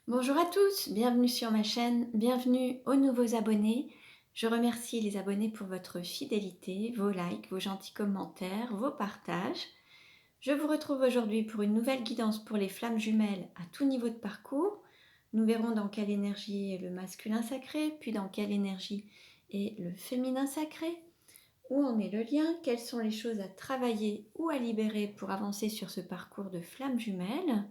Bonjour à tous, bienvenue sur ma chaîne, bienvenue aux nouveaux abonnés. Je remercie les abonnés pour votre fidélité, vos likes, vos gentils commentaires, vos partages. Je vous retrouve aujourd'hui pour une nouvelle guidance pour les flammes jumelles à tout niveau de parcours. Nous verrons dans quelle énergie est le masculin sacré, puis dans quelle énergie est le féminin sacré. Où en est le lien? Quelles sont les choses à travailler ou à libérer pour avancer sur ce parcours de flammes jumelles?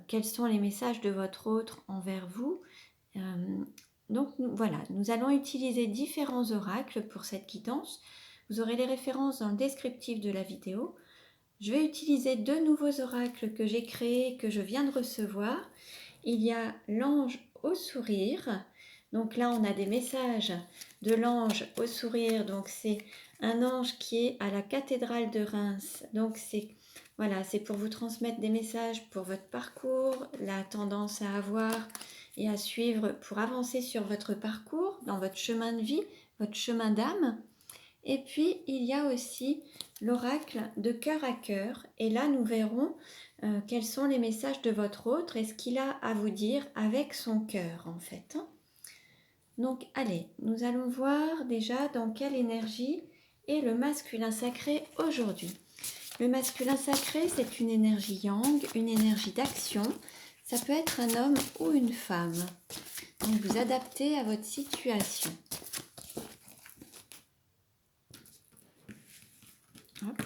Quels sont les messages de votre autre envers vous? Donc voilà, nous allons utiliser différents oracles pour cette guidance. Vous aurez les références dans le descriptif de la vidéo. Je vais utiliser deux nouveaux oracles que j'ai créés, que je viens de recevoir. Il y a l'ange au sourire. Donc là, on a des messages de l'ange au sourire. Donc c'est un ange qui est à la cathédrale de Reims. Donc c'est pour vous transmettre des messages pour votre parcours, la tendance à avoir et à suivre pour avancer sur votre parcours, dans votre chemin de vie, votre chemin d'âme. Et puis, il y a aussi l'oracle de cœur à cœur. Et là, nous verrons quels sont les messages de votre autre et ce qu'il a à vous dire avec son cœur, en fait. Donc, allez, nous allons voir déjà dans quelle énergie est le masculin sacré aujourd'hui. Le masculin sacré, c'est une énergie yang, une énergie d'action. Ça peut être un homme ou une femme. Donc, vous adaptez à votre situation. Hop.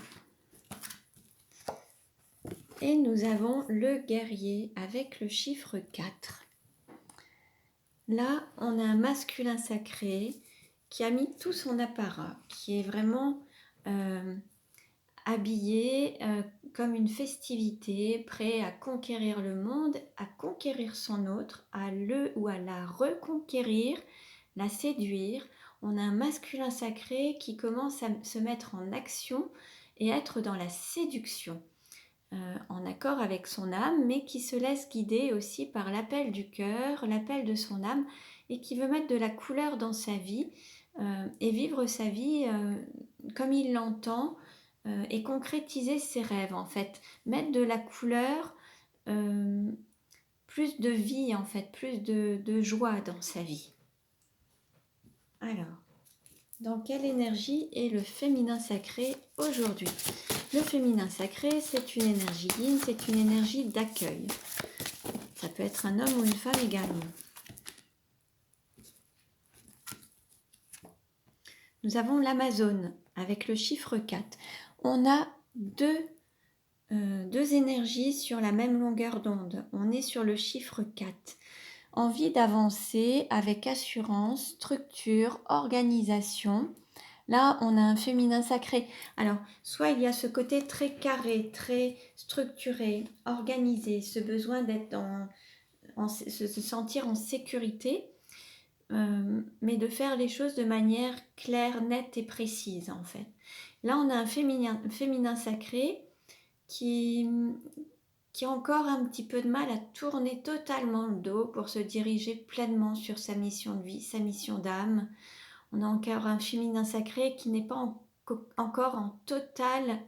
Et nous avons le guerrier avec le chiffre 4. Là, on a un masculin sacré qui a mis tout son apparat, qui est vraiment habillé comme une festivité, prêt à conquérir le monde, à conquérir son autre, à le ou à la reconquérir, la séduire. On a un masculin sacré qui commence à se mettre en action et être dans la séduction. En accord avec son âme, mais qui se laisse guider aussi par l'appel du cœur, l'appel de son âme, et qui veut mettre de la couleur dans sa vie et vivre sa vie comme il l'entend et concrétiser ses rêves en fait. Mettre de la couleur, plus de vie en fait, plus de joie dans sa vie. Alors, dans quelle énergie est le féminin sacré aujourd'hui? Le féminin sacré, c'est une énergie yin, c'est une énergie d'accueil. Ça peut être un homme ou une femme également. Nous avons l'Amazone avec le chiffre 4. On a deux énergies sur la même longueur d'onde. On est sur le chiffre 4. Envie d'avancer avec assurance, structure, organisation. Là, on a un féminin sacré. Alors, soit il y a ce côté très carré, très structuré, organisé, ce besoin d'être se sentir en sécurité, mais de faire les choses de manière claire, nette et précise, en fait. Là, on a un féminin sacré qui a encore un petit peu de mal à tourner totalement le dos pour se diriger pleinement sur sa mission de vie, sa mission d'âme. On a encore un féminin sacré qui n'est pas encore en totale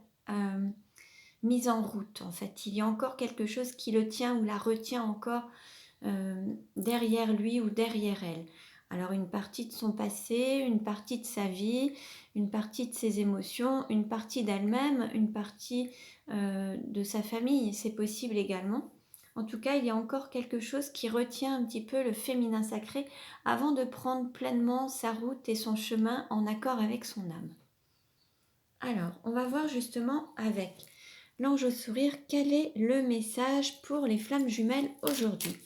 mise en route. En fait, il y a encore quelque chose qui le tient ou la retient encore derrière lui ou derrière elle. Alors une partie de son passé, une partie de sa vie, une partie de ses émotions, une partie d'elle-même, une partie de sa famille, c'est possible également. En tout cas, il y a encore quelque chose qui retient un petit peu le féminin sacré avant de prendre pleinement sa route et son chemin en accord avec son âme. Alors, on va voir justement avec l'ange au sourire quel est le message pour les flammes jumelles aujourd'hui.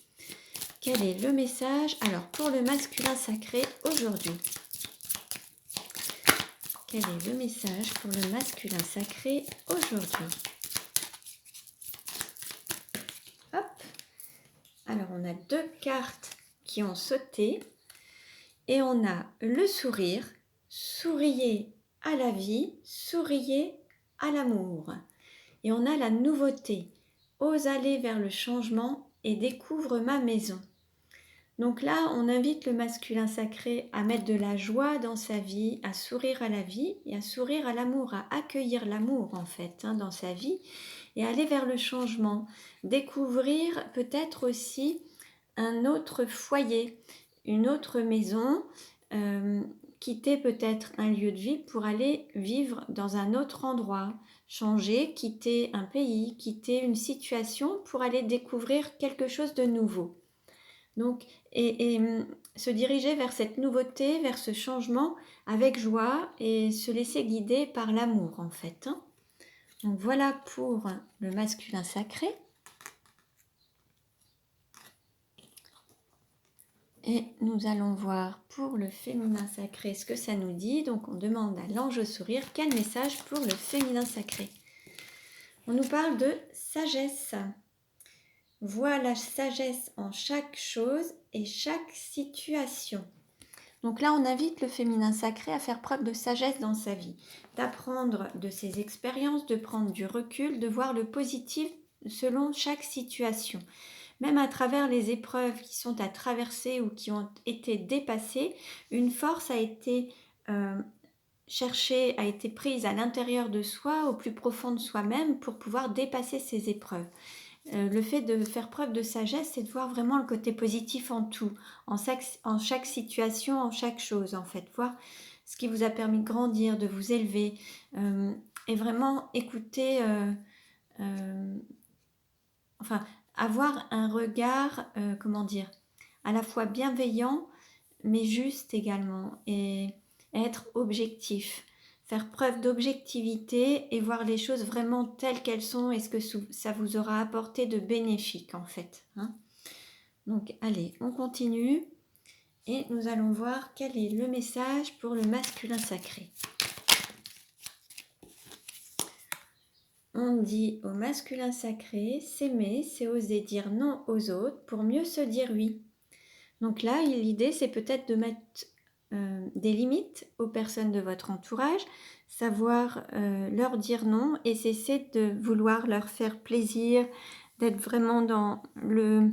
Quel est le message alors pour le masculin sacré aujourd'hui? Quel est le message pour le masculin sacré aujourd'hui? Hop. Alors on a deux cartes qui ont sauté et on a le sourire. Souriez à la vie, souriez à l'amour. Et on a la nouveauté. Ose aller vers le changement et découvre ma maison. Donc là, on invite le masculin sacré à mettre de la joie dans sa vie, à sourire à la vie et à sourire à l'amour, à accueillir l'amour en fait dans sa vie et aller vers le changement. Découvrir peut-être aussi un autre foyer, une autre maison, quitter peut-être un lieu de vie pour aller vivre dans un autre endroit, changer, quitter un pays, quitter une situation pour aller découvrir quelque chose de nouveau. Donc, se diriger vers cette nouveauté, vers ce changement avec joie et se laisser guider par l'amour en fait. Hein. Donc voilà pour le masculin sacré. Et nous allons voir pour le féminin sacré ce que ça nous dit. Donc on demande à l'ange au sourire quel message pour le féminin sacré. On nous parle de sagesse. Vois la sagesse en chaque chose et chaque situation. Donc là, on invite le féminin sacré à faire preuve de sagesse dans sa vie, d'apprendre de ses expériences, de prendre du recul, de voir le positif selon chaque situation. Même à travers les épreuves qui sont à traverser ou qui ont été dépassées, une force a été cherchée, a été prise à l'intérieur de soi, au plus profond de soi-même, pour pouvoir dépasser ces épreuves. Le fait de faire preuve de sagesse, c'est de voir vraiment le côté positif en tout, en chaque situation, en chaque chose en fait, voir ce qui vous a permis de grandir, de vous élever, et vraiment écouter, enfin avoir un regard, comment dire, à la fois bienveillant mais juste également, et être objectif. Faire preuve d'objectivité et voir les choses vraiment telles qu'elles sont et ce que ça vous aura apporté de bénéfique en fait. Hein. Donc allez, on continue et nous allons voir quel est le message pour le masculin sacré. On dit au masculin sacré, s'aimer, c'est oser dire non aux autres pour mieux se dire oui. Donc là, l'idée, c'est peut-être de mettre des limites aux personnes de votre entourage, savoir leur dire non et cesser de vouloir leur faire plaisir, d'être vraiment dans le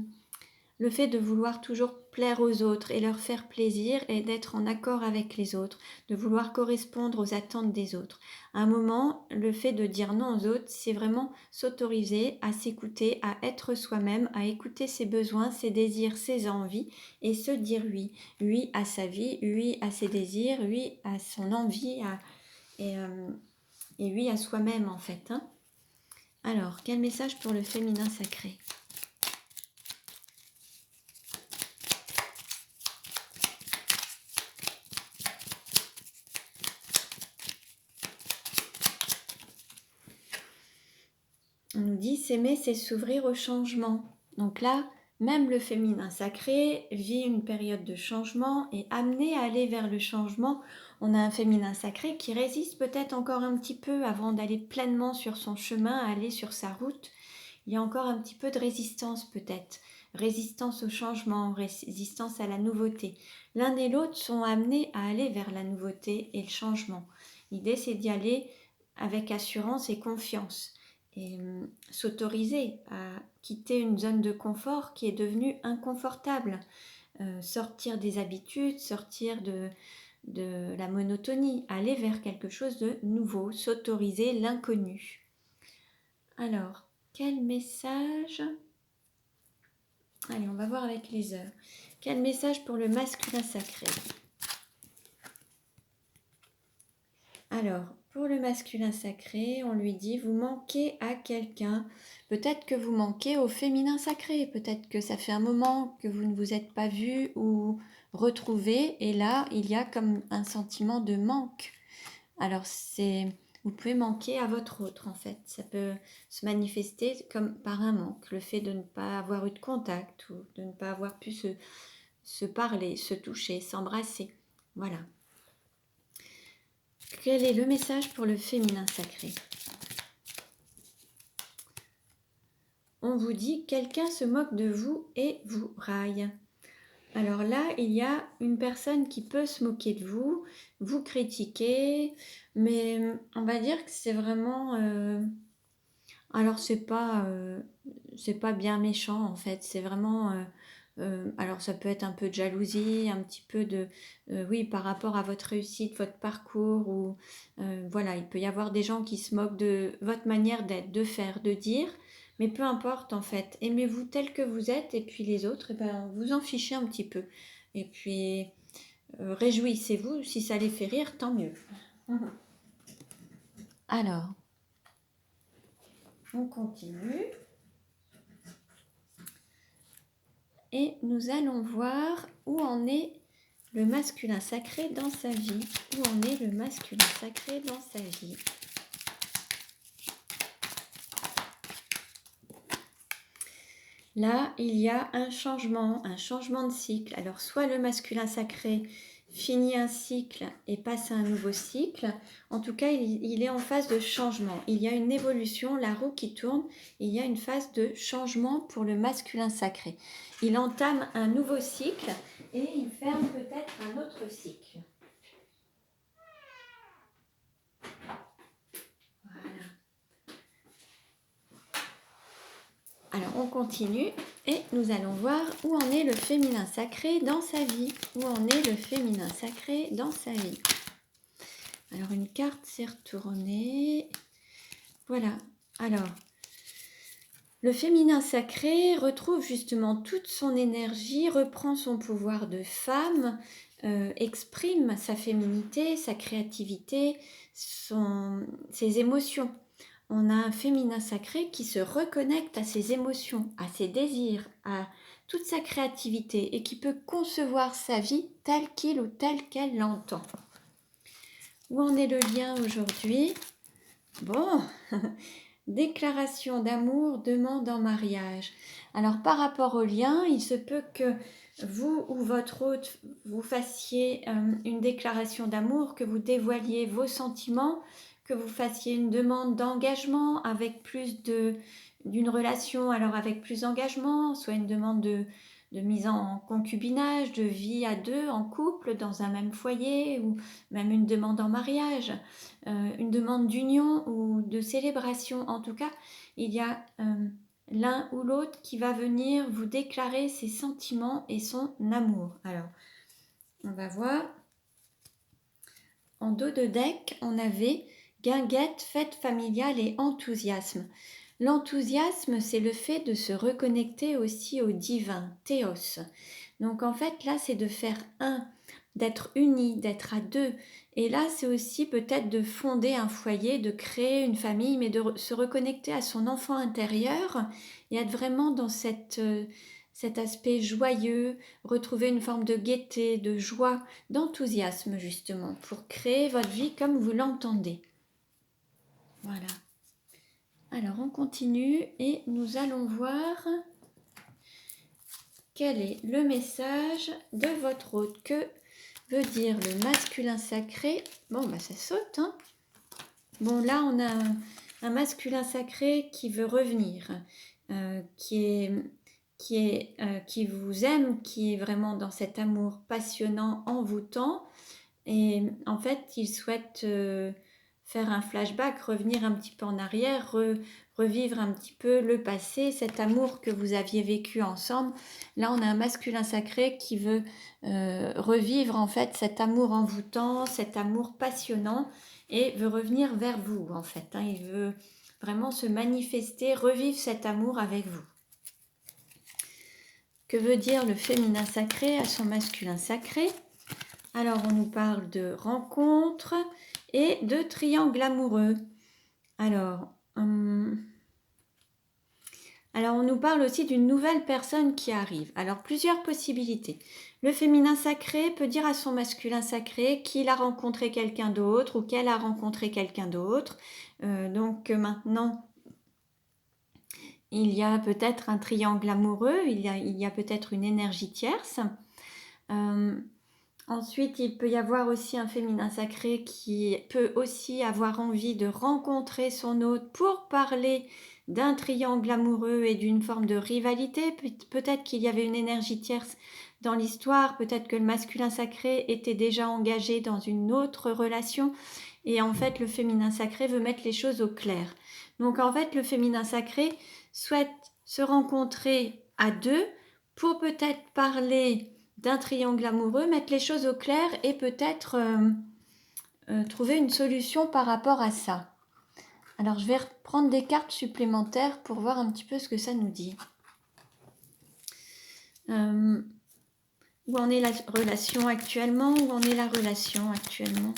fait de vouloir toujours plaire aux autres et leur faire plaisir et d'être en accord avec les autres, de vouloir correspondre aux attentes des autres. À un moment, le fait de dire non aux autres, c'est vraiment s'autoriser à s'écouter, à être soi-même, à écouter ses besoins, ses désirs, ses envies et se dire oui. Oui à sa vie, oui à ses désirs, oui à son envie et oui à soi-même en fait. Hein. Alors, quel message pour le féminin sacré ? On nous dit s'aimer, c'est s'ouvrir au changement. Donc là, même le féminin sacré vit une période de changement et amené à aller vers le changement. On a un féminin sacré qui résiste peut-être encore un petit peu avant d'aller pleinement sur son chemin, aller sur sa route. Il y a encore un petit peu de résistance peut-être. Résistance au changement, résistance à la nouveauté. L'un et l'autre sont amenés à aller vers la nouveauté et le changement. L'idée, c'est d'y aller avec assurance et confiance. Et s'autoriser à quitter une zone de confort qui est devenue inconfortable, sortir des habitudes, sortir de la monotonie, aller vers quelque chose de nouveau, s'autoriser l'inconnu. Alors, quel message ? Allez, on va voir avec les heures. Quel message pour le masculin sacré ? Alors, pour le masculin sacré, on lui dit, vous manquez à quelqu'un. Peut-être que vous manquez au féminin sacré. Peut-être que ça fait un moment que vous ne vous êtes pas vu ou retrouvé. Et là, il y a comme un sentiment de manque. Alors, vous pouvez manquer à votre autre, en fait. Ça peut se manifester comme par un manque. Le fait de ne pas avoir eu de contact ou de ne pas avoir pu se parler, se toucher, s'embrasser. Voilà. Quel est le message pour le féminin sacré ? On vous dit, quelqu'un se moque de vous et vous raille. Alors là, il y a une personne qui peut se moquer de vous, vous critiquer, mais on va dire que c'est vraiment... alors c'est pas bien méchant en fait, c'est vraiment... alors ça peut être un peu de jalousie, un petit peu de... oui, par rapport à votre réussite, votre parcours, ou voilà, il peut y avoir des gens qui se moquent de votre manière d'être, de faire, de dire, Mais peu importe en fait, aimez-vous tel que vous êtes et puis les autres, eh ben, vous en fichez un petit peu. Et puis réjouissez-vous, si ça les fait rire, tant mieux. Alors, on continue. Et nous allons voir où en est le masculin sacré dans sa vie. Où en est le masculin sacré dans sa vie. Là, il y a un changement de cycle. Alors, soit le masculin sacré finit un cycle et passe à un nouveau cycle. En tout cas, il est en phase de changement. Il y a une évolution, la roue qui tourne. Il y a une phase de changement pour le masculin sacré. Il entame un nouveau cycle et il ferme peut-être un autre cycle. Alors on continue et nous allons voir où en est le féminin sacré dans sa vie. Où en est le féminin sacré dans sa vie. Alors une carte s'est retournée. Voilà. Alors le féminin sacré retrouve justement toute son énergie, reprend son pouvoir de femme, exprime sa féminité, sa créativité, ses émotions. On a un féminin sacré qui se reconnecte à ses émotions, à ses désirs, à toute sa créativité et qui peut concevoir sa vie telle qu'il ou telle qu'elle l'entend. Où en est le lien aujourd'hui? Bon, déclaration d'amour, demande en mariage. Alors par rapport au lien, il se peut que vous ou votre hôte, vous fassiez une déclaration d'amour, que vous dévoiliez vos sentiments, que vous fassiez une demande d'engagement avec plus d'une relation, alors avec plus d'engagement, soit une demande de mise en concubinage, de vie à deux, en couple, dans un même foyer, ou même une demande en mariage, une demande d'union ou de célébration. En tout cas, il y a l'un ou l'autre qui va venir vous déclarer ses sentiments et son amour. Alors, on va voir. En dos de deck, on avait guinguette, fête familiale et enthousiasme. L'enthousiasme, c'est le fait de se reconnecter aussi au divin, théos. Donc en fait, là, c'est de faire un, d'être uni, d'être à deux. Et là, c'est aussi peut-être de fonder un foyer, de créer une famille, mais de se reconnecter à son enfant intérieur et être vraiment dans cet aspect joyeux, retrouver une forme de gaieté, de joie, d'enthousiasme justement, pour créer votre vie comme vous l'entendez. Voilà. Alors on continue et nous allons voir quel est le message de votre hôte. Que veut dire le masculin sacré? Bon, bah ça saute, hein. Bon, là, on a un masculin sacré qui veut revenir, qui vous aime, qui est vraiment dans cet amour passionnant, envoûtant. Et en fait, il souhaite faire un flashback, revenir un petit peu en arrière, revivre un petit peu le passé, cet amour que vous aviez vécu ensemble. Là, on a un masculin sacré qui veut revivre en fait cet amour envoûtant, cet amour passionnant et veut revenir vers vous en fait. Hein. Il veut vraiment se manifester, revivre cet amour avec vous. Que veut dire le féminin sacré à son masculin sacré? Alors, on nous parle de rencontres et de triangle amoureux. Alors, on nous parle aussi d'une nouvelle personne qui arrive. Alors, plusieurs possibilités. Le féminin sacré peut dire à son masculin sacré qu'il a rencontré quelqu'un d'autre ou qu'elle a rencontré quelqu'un d'autre. Donc, maintenant, il y a peut-être un triangle amoureux, il y a peut-être une énergie tierce. Ensuite, il peut y avoir aussi un féminin sacré qui peut aussi avoir envie de rencontrer son hôte pour parler d'un triangle amoureux et d'une forme de rivalité. Peut-être qu'il y avait une énergie tierce dans l'histoire, peut-être que le masculin sacré était déjà engagé dans une autre relation et en fait le féminin sacré veut mettre les choses au clair. Donc en fait le féminin sacré souhaite se rencontrer à deux pour peut-être parler d'un triangle amoureux, mettre les choses au clair et peut-être trouver une solution par rapport à ça. Alors, je vais reprendre des cartes supplémentaires pour voir un petit peu ce que ça nous dit. Où en est la relation actuellement? Où en est la relation actuellement?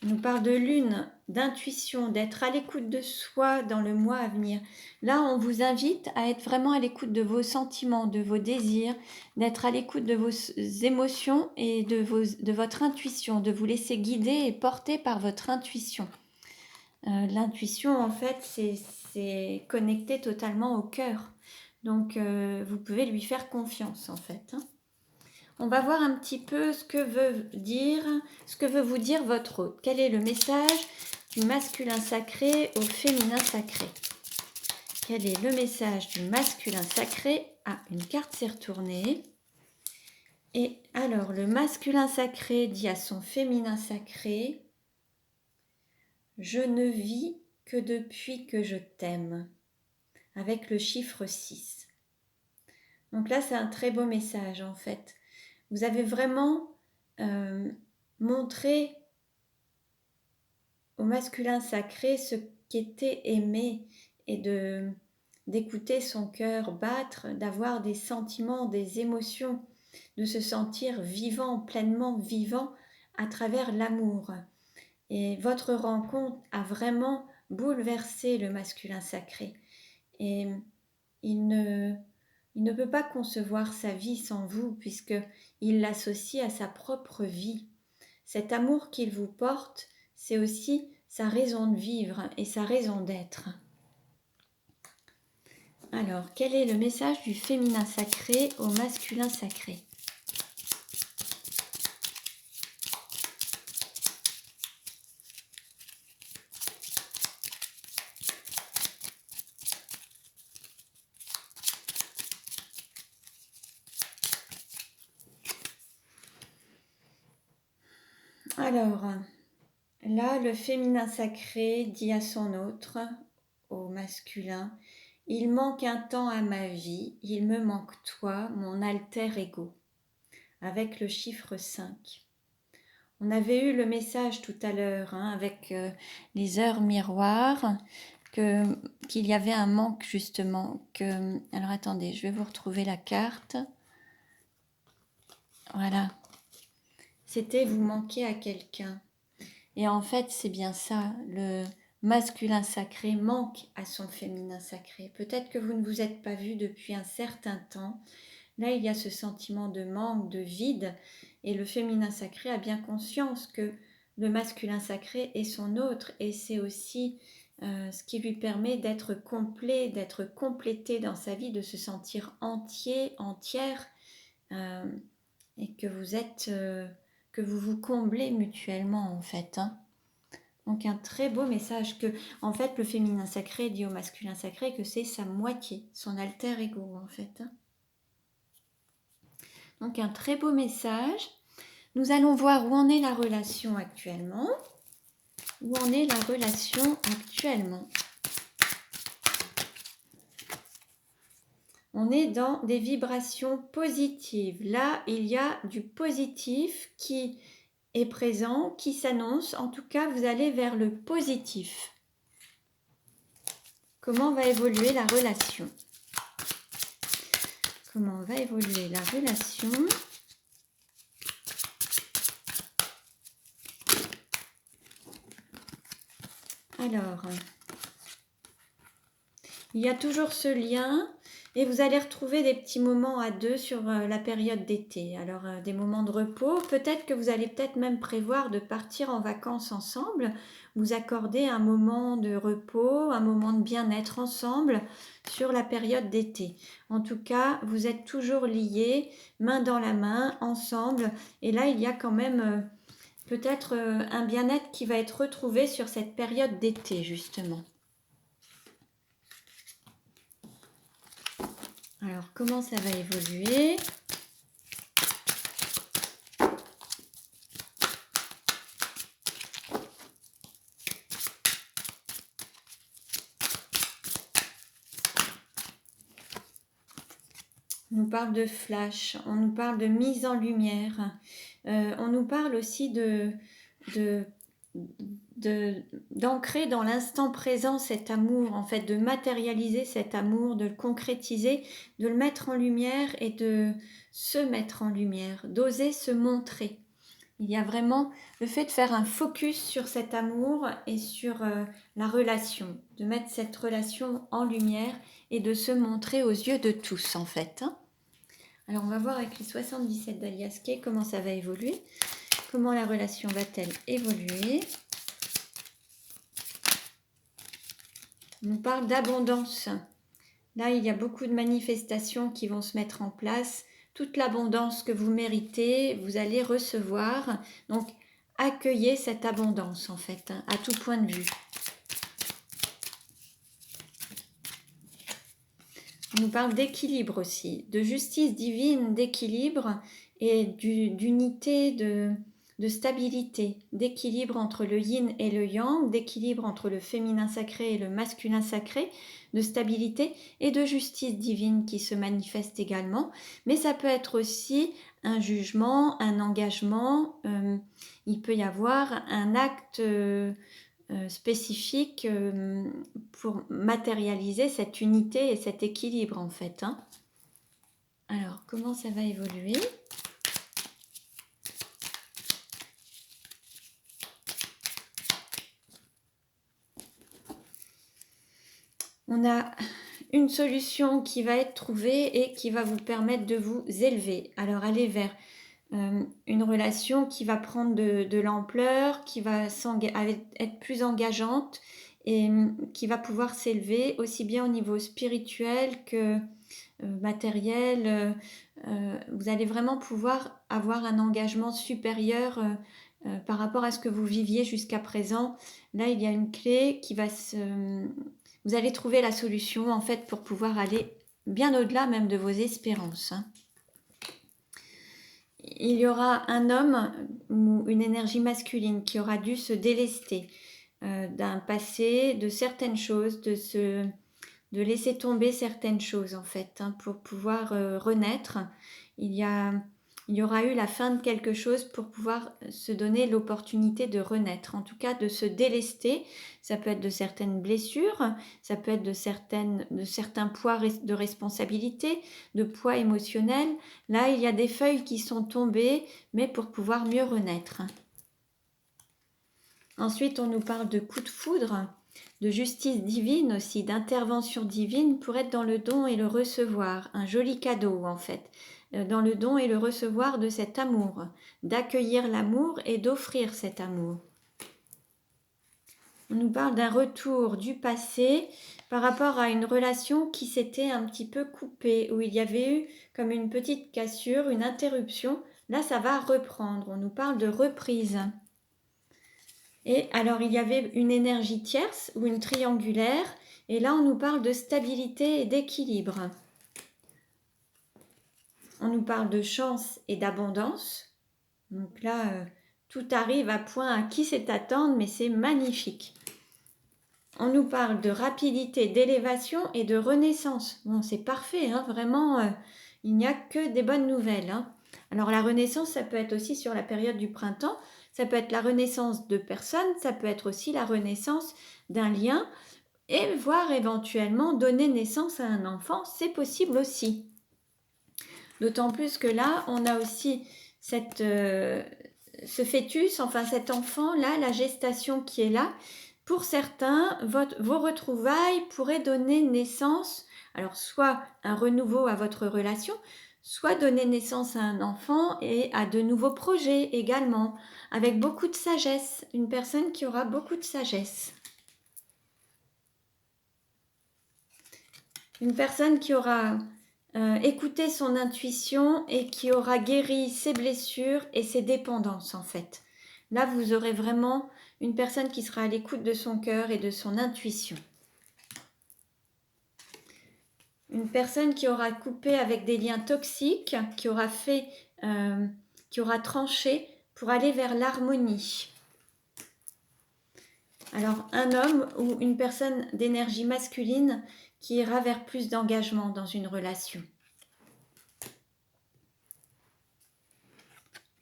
On nous parle de lune, d'intuition, d'être à l'écoute de soi dans le mois à venir. Là, on vous invite à être vraiment à l'écoute de vos sentiments, de vos désirs, d'être à l'écoute de vos émotions et de votre intuition, de vous laisser guider et porter par votre intuition. L'intuition, en fait, c'est connecté totalement au cœur. Donc, vous pouvez lui faire confiance, en fait. On va voir un petit peu ce que veut vous dire votre hôte. Quel est le message du masculin sacré au féminin sacré? Quel est le message du masculin sacré? Ah, une carte s'est retournée. Et alors, le masculin sacré dit à son féminin sacré: je ne vis que depuis que je t'aime, avec le chiffre 6. Donc là, c'est un très beau message en fait. Vous avez vraiment montré au masculin sacré ce qu'était aimer et d'écouter son cœur battre, d'avoir des sentiments, des émotions, de se sentir vivant, pleinement vivant à travers l'amour. Et votre rencontre a vraiment bouleversé le masculin sacré. Et il ne peut pas concevoir sa vie sans vous, puisqu'il l'associe à sa propre vie. Cet amour qu'il vous porte, c'est aussi sa raison de vivre et sa raison d'être. Alors, quel est le message du féminin sacré au masculin sacré? Alors, là, le féminin sacré dit à son autre, au masculin: il manque un temps à ma vie, il me manque toi, mon alter ego, avec le chiffre 5. On avait eu le message tout à l'heure, avec les heures miroirs, qu'il y avait un manque justement. Alors attendez, je vais vous retrouver la carte. Voilà. C'était vous manquer à quelqu'un. Et en fait, c'est bien ça, le masculin sacré manque à son féminin sacré. Peut-être que vous ne vous êtes pas vu depuis un certain temps. Là, il y a ce sentiment de manque, de vide, et le féminin sacré a bien conscience que le masculin sacré est son autre, et c'est aussi ce qui lui permet d'être complet, d'être complété dans sa vie, de se sentir entier, entière, et que vous vous comblez mutuellement en fait. Donc un très beau message que, en fait, le féminin sacré dit au masculin sacré que c'est sa moitié, son alter ego en fait. Donc un très beau message. Nous allons voir où en est la relation actuellement. Où en est la relation actuellement? On est dans des vibrations positives. Là, il y a du positif qui est présent, qui s'annonce. En tout cas, vous allez vers le positif. Comment va évoluer la relation? Comment va évoluer la relation? Alors, il y a toujours ce lien et vous allez retrouver des petits moments à deux sur la période d'été. Alors, des moments de repos. Peut-être que vous allez même prévoir de partir en vacances ensemble, vous accorder un moment de repos, un moment de bien-être ensemble sur la période d'été. En tout cas, vous êtes toujours liés, main dans la main, ensemble. Et là, il y a quand même peut-être un bien-être qui va être retrouvé sur cette période d'été, justement. Alors, comment ça va évoluer? On nous parle de flash, on nous parle de mise en lumière, on nous parle aussi de d'ancrer dans l'instant présent cet amour, en fait, de matérialiser cet amour, de le concrétiser, de le mettre en lumière et de se mettre en lumière, d'oser se montrer. Il y a vraiment le fait de faire un focus sur cet amour et sur la relation, de mettre cette relation en lumière et de se montrer aux yeux de tous, en fait. Alors, on va voir avec les 77 d'Alias Kay comment ça va évoluer, comment la relation va-t-elle évoluer. On nous parle d'abondance. Là, il y a beaucoup de manifestations qui vont se mettre en place. Toute l'abondance que vous méritez, vous allez recevoir. Donc, accueillez cette abondance, en fait, hein, à tout point de vue. On nous parle d'équilibre aussi, de justice divine, d'équilibre et d'unité, de stabilité, d'équilibre entre le yin et le yang, d'équilibre entre le féminin sacré et le masculin sacré, de stabilité et de justice divine qui se manifeste également. Mais ça peut être aussi un jugement, un engagement, il peut y avoir un acte spécifique pour matérialiser cette unité et cet équilibre en fait. Hein. Alors, comment ça va évoluer ? On a une solution qui va être trouvée et qui va vous permettre de vous élever. Alors, aller vers une relation qui va prendre de l'ampleur, qui va être plus engageante et qui va pouvoir s'élever aussi bien au niveau spirituel que matériel. Vous allez vraiment pouvoir avoir un engagement supérieur par rapport à ce que vous viviez jusqu'à présent. Là, il y a une clé qui va vous allez trouver la solution en fait pour pouvoir aller bien au-delà même de vos espérances. Hein. Il y aura un homme ou une énergie masculine qui aura dû se délester d'un passé, de certaines choses, de laisser tomber certaines choses en fait, hein, pour pouvoir renaître. Il y aura eu la fin de quelque chose pour pouvoir se donner l'opportunité de renaître, en tout cas de se délester. Ça peut être de certaines blessures, ça peut être de certains poids de responsabilité, de poids émotionnel. Là, il y a des feuilles qui sont tombées, mais pour pouvoir mieux renaître. Ensuite, on nous parle de coup de foudre, de justice divine aussi, d'intervention divine pour être dans le don et le recevoir. Un joli cadeau en fait, dans le don et le recevoir de cet amour, d'accueillir l'amour et d'offrir cet amour. On nous parle d'un retour du passé par rapport à une relation qui s'était un petit peu coupée, où il y avait eu comme une petite cassure, une interruption. Là, ça va reprendre. On nous parle de reprise. Et alors, il y avait une énergie tierce ou une triangulaire. Et là, on nous parle de stabilité et d'équilibre. On nous parle de chance et d'abondance. Donc là, tout arrive à point à qui c'est attendre, mais c'est magnifique. On nous parle de rapidité, d'élévation et de renaissance. Bon, c'est parfait, hein, vraiment, il n'y a que des bonnes nouvelles. Hein. Alors la renaissance, ça peut être aussi sur la période du printemps, ça peut être la renaissance de personnes, ça peut être aussi la renaissance d'un lien, et voire éventuellement donner naissance à un enfant, c'est possible aussi. D'autant plus que là, on a aussi ce fœtus, enfin cet enfant-là, la gestation qui est là. Pour certains, vos retrouvailles pourraient donner naissance, alors soit un renouveau à votre relation, soit donner naissance à un enfant et à de nouveaux projets également, avec beaucoup de sagesse, une personne qui aura beaucoup de sagesse. Une personne qui aura écouté son intuition et qui aura guéri ses blessures et ses dépendances en fait. Là, vous aurez vraiment une personne qui sera à l'écoute de son cœur et de son intuition. Une personne qui aura coupé avec des liens toxiques, qui aura tranché pour aller vers l'harmonie. Alors, un homme ou une personne d'énergie masculine qui ira vers plus d'engagement dans une relation.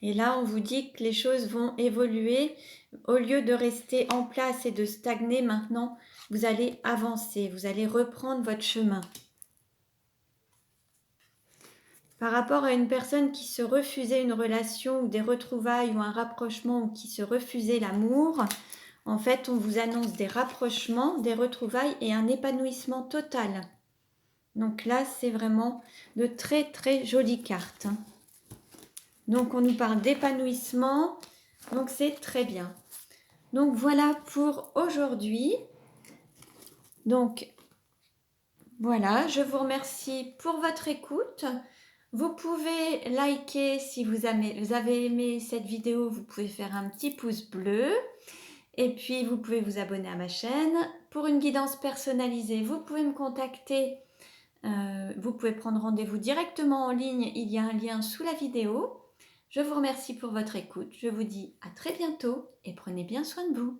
Et là, on vous dit que les choses vont évoluer. Au lieu de rester en place et de stagner, maintenant, vous allez avancer, vous allez reprendre votre chemin. Par rapport à une personne qui se refusait une relation ou des retrouvailles ou un rapprochement ou qui se refusait l'amour, en fait, on vous annonce des rapprochements, des retrouvailles et un épanouissement total. Donc là, c'est vraiment de très très jolies cartes. Donc on nous parle d'épanouissement, donc c'est très bien. Donc voilà pour aujourd'hui. Donc voilà, je vous remercie pour votre écoute. Vous pouvez liker si vous avez aimé cette vidéo, vous pouvez faire un petit pouce bleu. Et puis, vous pouvez vous abonner à ma chaîne. Pour une guidance personnalisée, vous pouvez me contacter. Vous pouvez prendre rendez-vous directement en ligne. Il y a un lien sous la vidéo. Je vous remercie pour votre écoute. Je vous dis à très bientôt et prenez bien soin de vous.